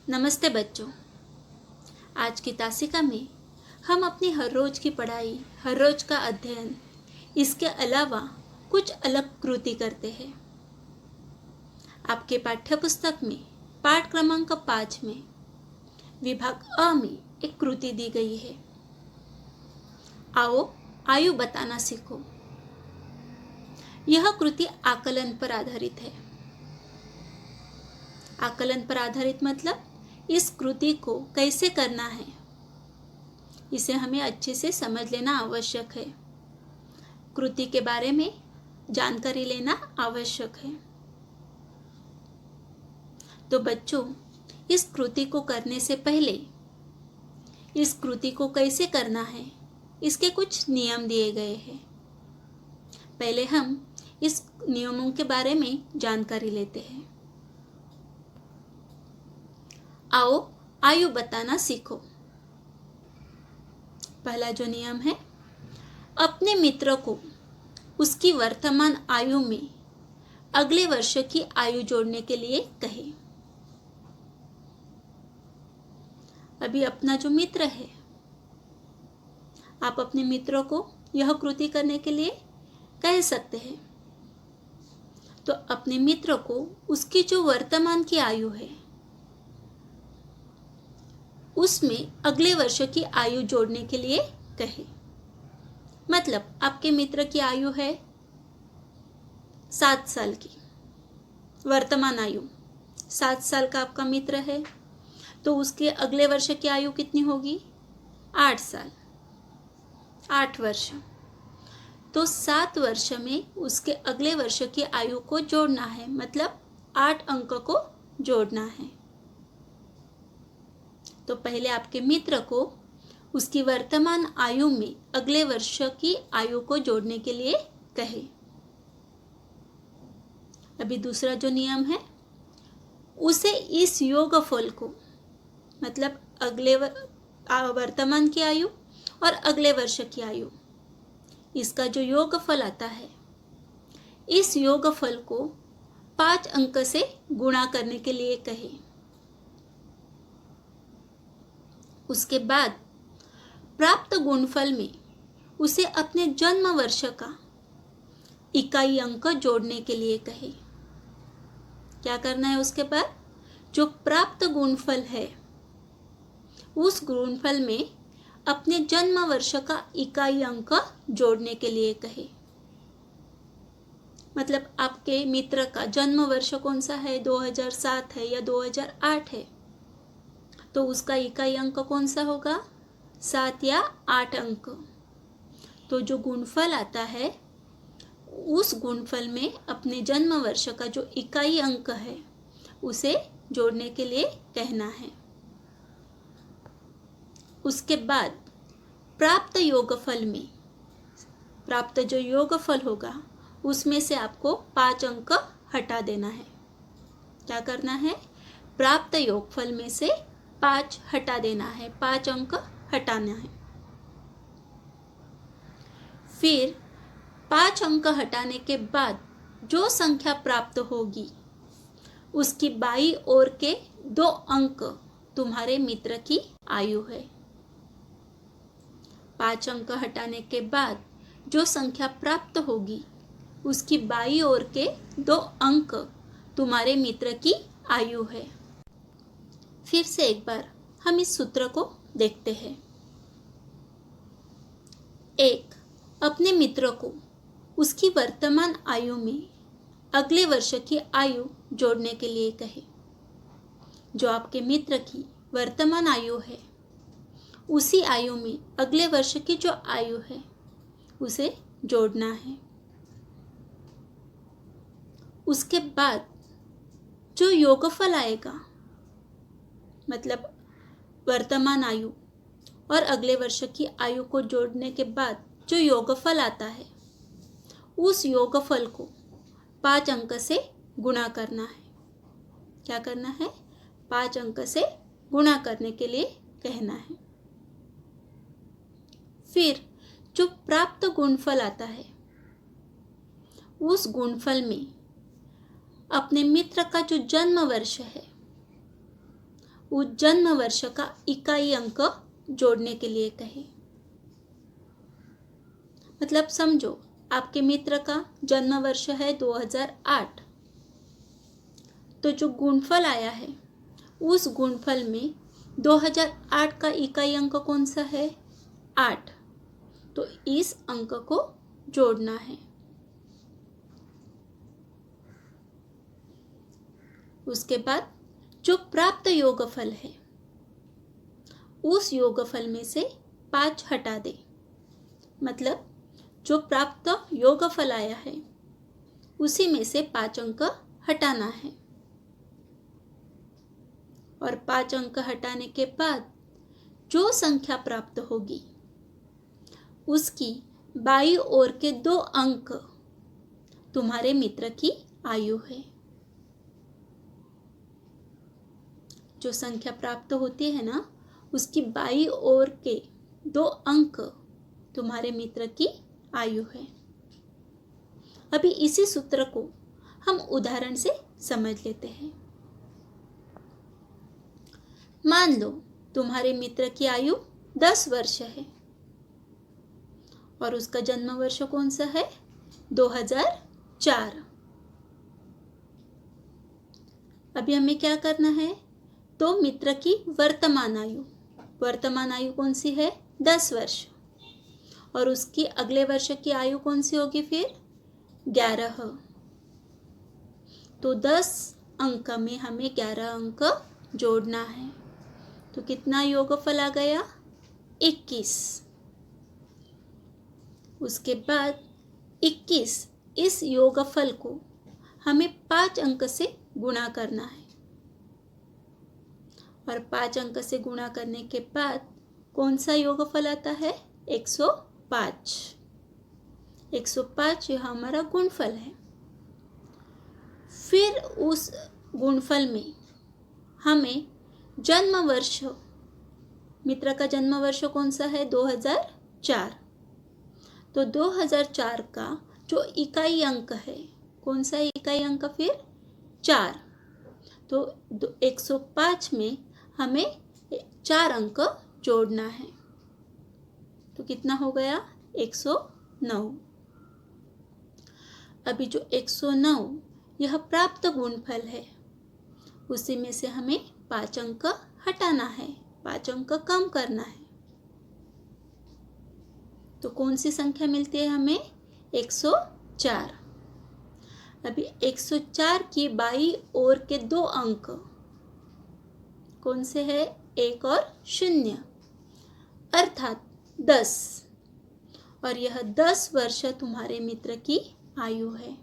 नमस्ते बच्चों। आज की तासिका में हम अपनी हर रोज की पढ़ाई, हर रोज का अध्ययन, इसके अलावा कुछ अलग कृति करते हैं। आपके पाठ्य पुस्तक में पाठ क्रमांक 5 में विभाग अ में एक कृति दी गई है। आओ आयु बताना सीखो। यह कृति आकलन पर आधारित है। आकलन पर आधारित मतलब इस कृति को कैसे करना है, इसे हमें अच्छे से समझ लेना आवश्यक है। कृति के बारे में जानकारी लेना आवश्यक है। तो बच्चों, इस कृति को करने से पहले इस कृति को कैसे करना है, इसके कुछ नियम दिए गए हैं। पहले हम इस नियमों के बारे में जानकारी लेते हैं। आओ आयु बताना सीखो। पहला जो नियम है, अपने मित्र को उसकी वर्तमान आयु में अगले वर्ष की आयु जोड़ने के लिए कहे। अभी अपना जो मित्र है, आप अपने मित्रों को यह कृति करने के लिए कह सकते हैं। तो अपने मित्र को उसकी जो वर्तमान की आयु है, उसमें अगले वर्ष की आयु जोड़ने के लिए कहे। मतलब आपके मित्र की आयु है 7 साल की, वर्तमान आयु 7 साल का आपका मित्र है, तो उसके अगले वर्ष की आयु कितनी होगी? 8 साल, 8 वर्ष। तो 7 वर्ष में उसके अगले वर्ष की आयु को जोड़ना है, मतलब 8 अंक को जोड़ना है। तो पहले आपके मित्र को उसकी वर्तमान आयु में अगले वर्ष की आयु को जोड़ने के लिए कहे। अभी दूसरा जो नियम है, उसे इस योगफल को, मतलब अगले वर्तमान की आयु और अगले वर्ष की आयु, इसका जो योगफल आता है, इस योगफल को 5 अंक से गुणा करने के लिए कहे। उसके बाद प्राप्त गुणफल में उसे अपने जन्म वर्ष का इकाई अंक जोड़ने के लिए कहे। क्या करना है? उसके बाद जो प्राप्त गुणफल है, उस गुणफल में अपने जन्म वर्ष का इकाई अंक जोड़ने के लिए कहे। मतलब आपके मित्र का जन्म वर्ष कौन सा है? 2007 है या 2008 है, तो उसका इकाई अंक कौन सा होगा? 7 या 8 अंक। तो जो गुणफल आता है, उस गुणफल में अपने जन्म वर्ष का जो इकाई अंक है, उसे जोड़ने के लिए कहना है। उसके बाद प्राप्त योगफल में, प्राप्त जो योगफल होगा, उसमें से आपको 5 अंक हटा देना है। क्या करना है? प्राप्त योगफल में से 5 हटा देना है, 5 अंक हटाना है। फिर 5 अंक हटाने के बाद जो संख्या प्राप्त होगी, उसकी बाईं ओर के 2 अंक तुम्हारे मित्र की आयु है। 5 अंक हटाने के बाद जो संख्या प्राप्त होगी, उसकी बाईं ओर के 2 अंक तुम्हारे मित्र की आयु है। फिर से एक बार हम इस सूत्र को देखते हैं। 1. अपने मित्र को उसकी वर्तमान आयु में अगले वर्ष की आयु जोड़ने के लिए कहे। जो आपके मित्र की वर्तमान आयु है, उसी आयु में अगले वर्ष की जो आयु है, उसे जोड़ना है। उसके बाद जो योगफल आएगा, मतलब वर्तमान आयु और अगले वर्ष की आयु को जोड़ने के बाद जो योगफल आता है, उस योगफल को 5 अंक से गुणा करना है। क्या करना है? 5 अंक से गुणा करने के लिए कहना है। फिर जो प्राप्त गुणफल आता है, उस गुणफल में अपने मित्र का जो जन्म वर्ष है, उस जन्म वर्ष का इकाई अंक जोड़ने के लिए कहे। मतलब समझो, आपके मित्र का जन्म वर्ष है 2008, तो जो गुणफल आया है उस गुणफल में 2008 का इकाई अंक कौन सा है? 8। तो इस अंक को जोड़ना है। उसके बाद जो प्राप्त योगफल है उस योगफल में से 5 हटा दे। मतलब जो प्राप्त योगफल आया है उसी में से 5 अंक हटाना है। और 5 अंक हटाने के बाद जो संख्या प्राप्त होगी उसकी बाईं ओर के 2 अंक तुम्हारे मित्र की आयु है। जो संख्या प्राप्त होती है ना, उसकी बाईं ओर के 2 अंक तुम्हारे मित्र की आयु है। अभी इसी सूत्र को हम उदाहरण से समझ लेते हैं। मान लो तुम्हारे मित्र की आयु 10 वर्ष है और उसका जन्म वर्ष कौन सा है? 2004। अभी हमें क्या करना है? तो मित्र की वर्तमान आयु कौन सी है? 10 वर्ष। और उसकी अगले वर्ष की आयु कौन सी होगी फिर? 11। तो 10 अंक में हमें 11 अंक जोड़ना है। तो कितना योगफल आ गया? 21। उसके बाद 21 इस योगफल को हमें 5 अंक से गुणा करना है। और 5 अंक से गुणा करने के बाद कौन सा योगफल आता है? 105। 105 यह हमारा गुणफल है। फिर उस गुणफल में हमें जन्म वर्ष, मित्र का जन्म वर्ष कौन सा है? 2004। तो 2004 का जो इकाई अंक है, कौन सा इकाई अंक फिर? 4। तो 105 में हमें 4 अंक जोड़ना है। तो कितना हो गया? 109। अभी जो 109 यह प्राप्त गुणफल है, उसी में से हमें 5 अंक हटाना है, 5 अंक कम करना है। तो कौन सी संख्या मिलती है हमें? 104। अभी 104 की बाईं ओर के 2 अंक कौन से है? 1 और 0, अर्थात 10। और यह 10 वर्ष तुम्हारे मित्र की आयु है।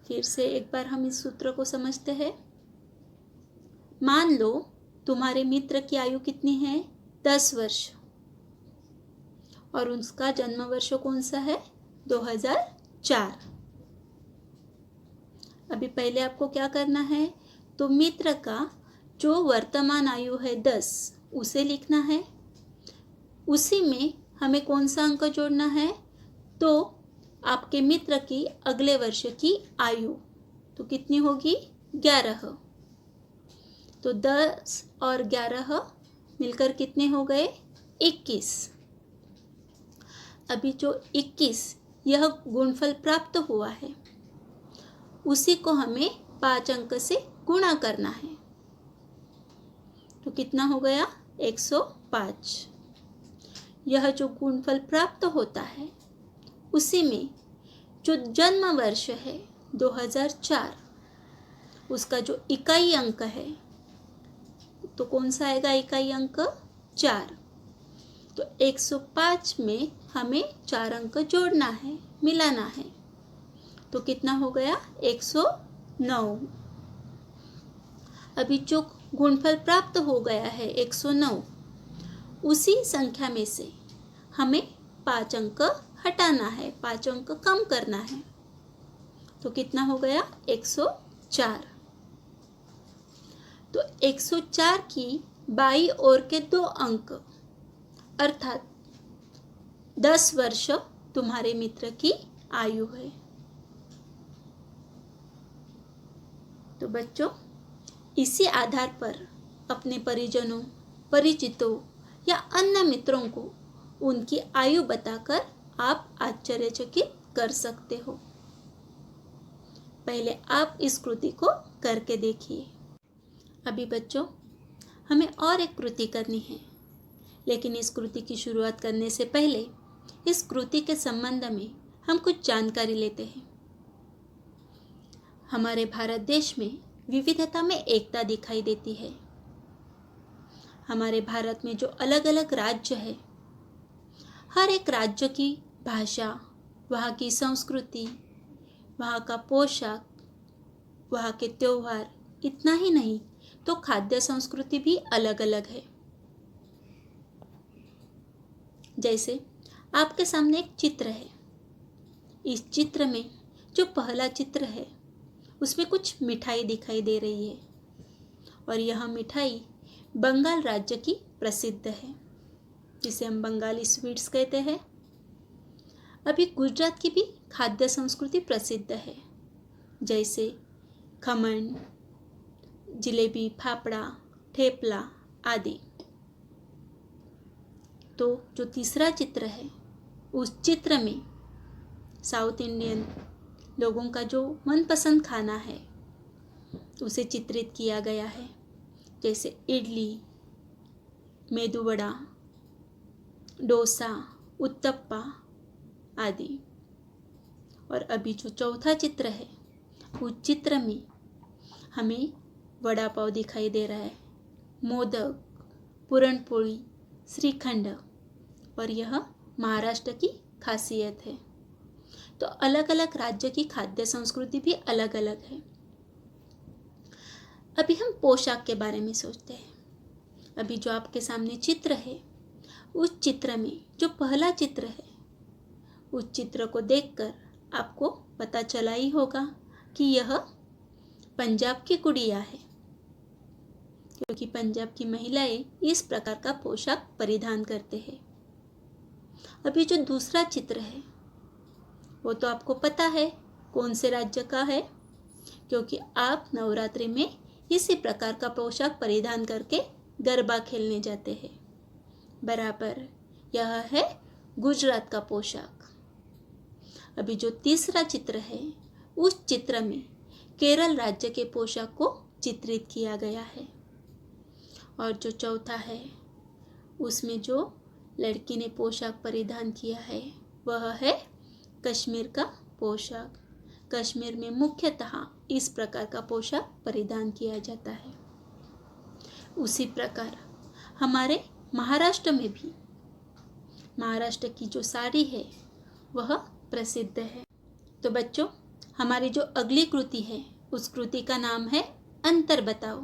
फिर से एक बार हम इस सूत्र को समझते हैं। मान लो तुम्हारे मित्र की आयु कितनी है? 10 वर्ष। और उसका जन्म वर्ष कौन सा है? 2004। अभी पहले आपको क्या करना है? तो मित्र का जो वर्तमान आयु है 10 उसे लिखना है। उसी में हमें कौन सा अंक जोड़ना है? तो आपके मित्र की अगले वर्ष की आयु तो कितनी होगी? 11। तो 10 और 11 मिलकर कितने हो गए? 21। अभी जो 21 यह गुणफल प्राप्त हुआ है उसी को हमें 5 अंक से गुणा करना है। तो कितना हो गया? 105। यह जो गुणफल प्राप्त होता है उसी में जो जन्म वर्ष है 2004 उसका जो इकाई अंक है तो कौन सा आएगा इकाई अंक? 4। तो 105 में हमें 4 अंक जोड़ना है, मिलाना है। तो कितना हो गया? 109। अभी जो गुणफल प्राप्त हो गया है 109, उसी संख्या में से हमें 5 अंक हटाना है, 5 अंक कम करना है। तो कितना हो गया? 104। तो 104 की बाईं ओर के 2 अंक अर्थात 10 वर्ष तुम्हारे मित्र की आयु है। तो बच्चों, इसी आधार पर अपने परिजनों, परिचितों या अन्य मित्रों को उनकी आयु बताकर आप आश्चर्यचकित कर सकते हो। पहले आप इस कृति को करके देखिए। अभी बच्चों, हमें और एक कृति करनी है, लेकिन इस कृति की शुरुआत करने से पहले इस कृति के संबंध में हम कुछ जानकारी लेते हैं। हमारे भारत देश में विविधता में एकता दिखाई देती है। हमारे भारत में जो अलग अलग राज्य है, हर एक राज्य की भाषा, वहाँ की संस्कृति, वहाँ का पोशाक, वहाँ के त्योहार, इतना ही नहीं तो खाद्य संस्कृति भी अलग अलग है। जैसे आपके सामने एक चित्र है। इस चित्र में जो पहला चित्र है उसमें कुछ मिठाई दिखाई दे रही है और यह मिठाई बंगाल राज्य की प्रसिद्ध है, जिसे हम बंगाली स्वीट्स कहते हैं। अभी गुजरात की भी खाद्य संस्कृति प्रसिद्ध है, जैसे खमण, जलेबी, फाफड़ा, ठेपला आदि। तो जो तीसरा चित्र है, उस चित्र में साउथ इंडियन लोगों का जो मनपसंद खाना है उसे चित्रित किया गया है, जैसे इडली, मेदू वड़ा, डोसा, उत्तप्पा आदि। और अभी जो चौथा चित्र है, उस चित्र में हमें वड़ा पाव दिखाई दे रहा है, मोदक, पूरणपोली, श्रीखंड, और यह महाराष्ट्र की खासियत है। तो अलग अलग राज्य की खाद्य संस्कृति भी अलग अलग है। अभी हम पोशाक के बारे में सोचते हैं। अभी जो आपके सामने चित्र है, उस चित्र में जो पहला चित्र है, उस चित्र को देखकर आपको पता चला ही होगा कि यह पंजाब की गुड़िया है, क्योंकि पंजाब की महिलाएं इस प्रकार का पोशाक परिधान करते हैं। अभी जो दूसरा चित्र है वो तो आपको पता है कौन से राज्य का है, क्योंकि आप नवरात्रि में इसी प्रकार का पोशाक परिधान करके गरबा खेलने जाते हैं। बराबर, यह है गुजरात का पोशाक। अभी जो तीसरा चित्र है, उस चित्र में केरल राज्य के पोशाक को चित्रित किया गया है। और जो चौथा है, उसमें जो लड़की ने पोशाक परिधान किया है वह है कश्मीर का पोशाक। कश्मीर में मुख्यतः इस प्रकार का पोशाक परिधान किया जाता है। उसी प्रकार हमारे महाराष्ट्र में भी महाराष्ट्र की जो साड़ी है वह प्रसिद्ध है। तो बच्चों, हमारी जो अगली कृति है उस कृति का नाम है अंतर बताओ।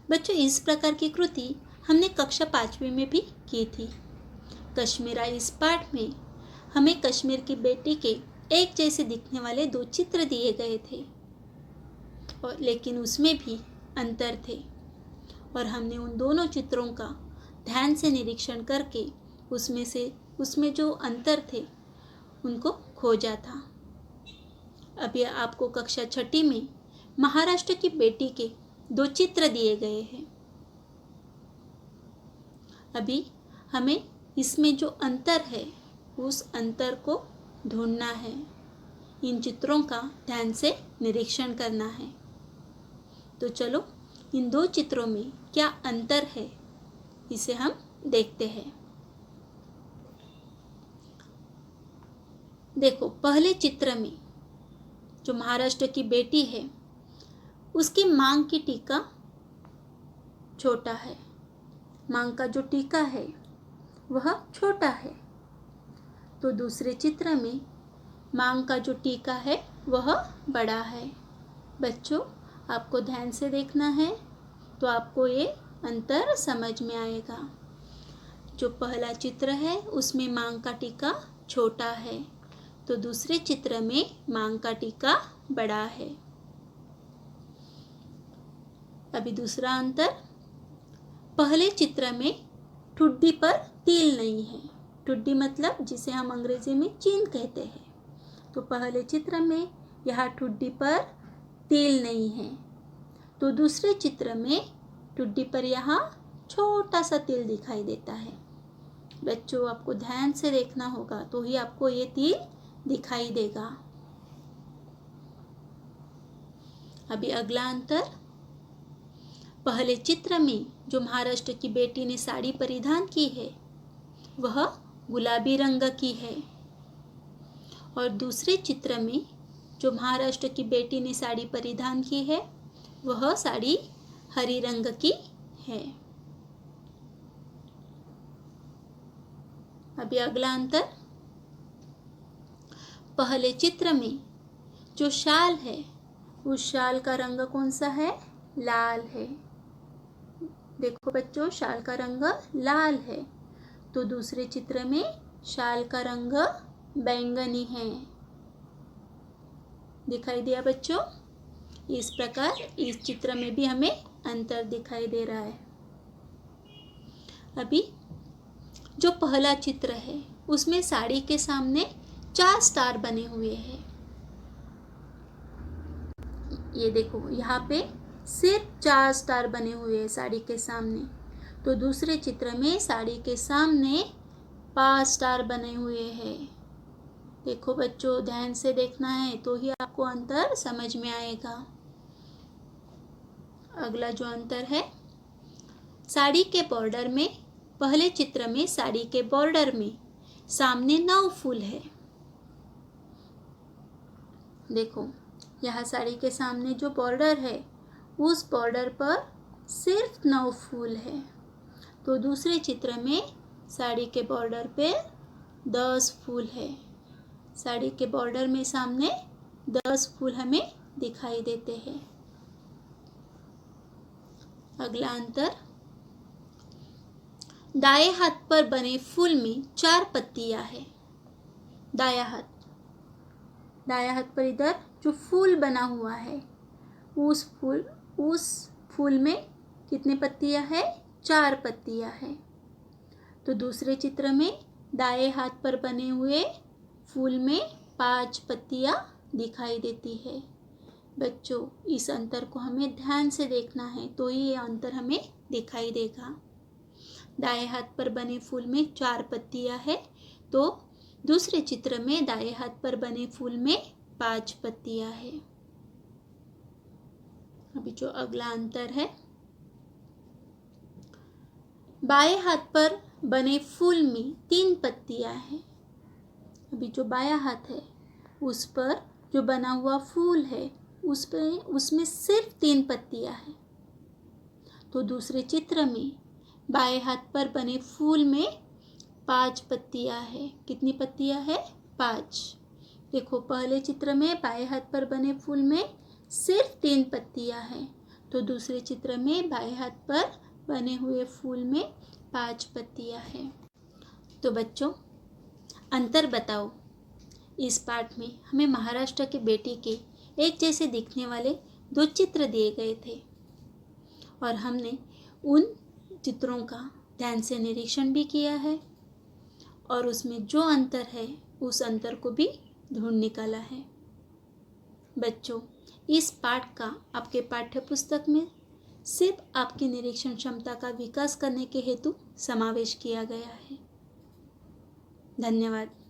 बच्चों, इस प्रकार की कृति हमने कक्षा 5वीं में भी की थी। कश्मीरा इस पाठ में हमें कश्मीर की बेटी के एक जैसे दिखने वाले 2 चित्र दिए गए थे, और लेकिन उसमें भी अंतर थे, और हमने उन दोनों चित्रों का ध्यान से निरीक्षण करके उसमें जो अंतर थे उनको खोजा था। अभी आपको कक्षा 6ठी में महाराष्ट्र की बेटी के 2 चित्र दिए गए हैं। अभी हमें इसमें जो अंतर है उस अंतर को ढूंढना है, इन चित्रों का ध्यान से निरीक्षण करना है। तो चलो इन 2 चित्रों में क्या अंतर है इसे हम देखते हैं। देखो, पहले चित्र में जो महाराष्ट्र की बेटी है उसकी मांग की टीका छोटा है, मांग का जो टीका है वह छोटा है। तो दूसरे चित्र में मांग का जो टीका है वह बड़ा है। बच्चों, आपको ध्यान से देखना है तो आपको ये अंतर समझ में आएगा। जो पहला चित्र है उसमें मांग का टीका छोटा है, तो दूसरे चित्र में मांग का टीका बड़ा है। अभी दूसरा अंतर, पहले चित्र में ठुड्डी पर तिल नहीं है। ठुड्डी मतलब जिसे हम अंग्रेजी में चीन कहते हैं। तो पहले चित्र में यहाँ ठुड्डी पर तिल नहीं है, तो दूसरे चित्र में टुड्डी पर यहाँ छोटा सा तिल दिखाई देता है। बच्चों, आपको ध्यान से देखना होगा तो ही आपको ये तिल दिखाई देगा। अभी अगला अंतर, पहले चित्र में जो महाराष्ट्र की बेटी ने साड़ी परिधान की है वह गुलाबी रंग की है, और दूसरे चित्र में जो महाराष्ट्र की बेटी ने साड़ी परिधान की है वह साड़ी हरी रंग की है। अभी अगला अंतर, पहले चित्र में जो शाल है उस शाल का रंग कौन सा है? लाल है। देखो बच्चों, शाल का रंग लाल है। तो दूसरे चित्र में शाल का रंग बैंगनी है। दिखाई दिया बच्चों? इस प्रकार इस चित्र में भी हमें अंतर दिखाई दे रहा है। अभी जो पहला चित्र है उसमें साड़ी के सामने 4 स्टार बने हुए हैं। ये देखो, यहाँ पे सिर्फ 4 स्टार बने हुए हैं साड़ी के सामने। तो दूसरे चित्र में साड़ी के सामने 5 स्टार बने हुए हैं। देखो बच्चों, ध्यान से देखना है तो ही आपको अंतर समझ में आएगा। अगला जो अंतर है, साड़ी के बॉर्डर में, पहले चित्र में साड़ी के बॉर्डर में सामने 9 फूल है। देखो, यहाँ साड़ी के सामने जो बॉर्डर है उस बॉर्डर पर सिर्फ 9 फूल है। तो दूसरे चित्र में साड़ी के बॉर्डर पे 10 फूल है। साड़ी के बॉर्डर में सामने 10 फूल हमें दिखाई देते हैं। अगला अंतर, दाएं हाथ पर बने फूल में 4 पत्तियां है। दायां हाथ पर इधर जो फूल बना हुआ है उस फूल में कितने पत्तियां है? 4 पत्तियां है। तो दूसरे चित्र में दाएं हाथ पर बने हुए फूल में 5 पत्तियां दिखाई देती है। बच्चों, इस अंतर को हमें ध्यान से देखना है तो ही ये अंतर हमें दिखाई देगा। दाएं हाथ पर बने फूल में 4 पत्तियां है, तो दूसरे चित्र में दाएं हाथ पर बने फूल में 5 पत्तियां है। अभी जो अगला अंतर है, बाएं हाथ पर बने फूल में 3 पत्तियां है। अभी जो बायां हाथ है उस पर जो बना हुआ फूल है उसमें सिर्फ 3 पत्तियां है। तो दूसरे चित्र में बाएं हाथ पर बने फूल में 5 पत्तियां है। कितनी पत्तियां है? 5। देखो, पहले चित्र में बाएं हाथ पर बने फूल में सिर्फ 3 पत्तियां हैं, तो दूसरे चित्र में बाएं हाथ पर बने हुए फूल में 5 पत्तियां हैं। तो बच्चों, अंतर बताओ। इस पाठ में हमें महाराष्ट्र की बेटी के एक जैसे दिखने वाले 2 चित्र दिए गए थे और हमने उन चित्रों का ध्यान से निरीक्षण भी किया है और उसमें जो अंतर है उस अंतर को भी ढूंढ निकाला है। बच्चों, इस पाठ का आपके पाठ्य पुस्तक में सिर्फ आपकी निरीक्षण क्षमता का विकास करने के हेतु समावेश किया गया है। धन्यवाद।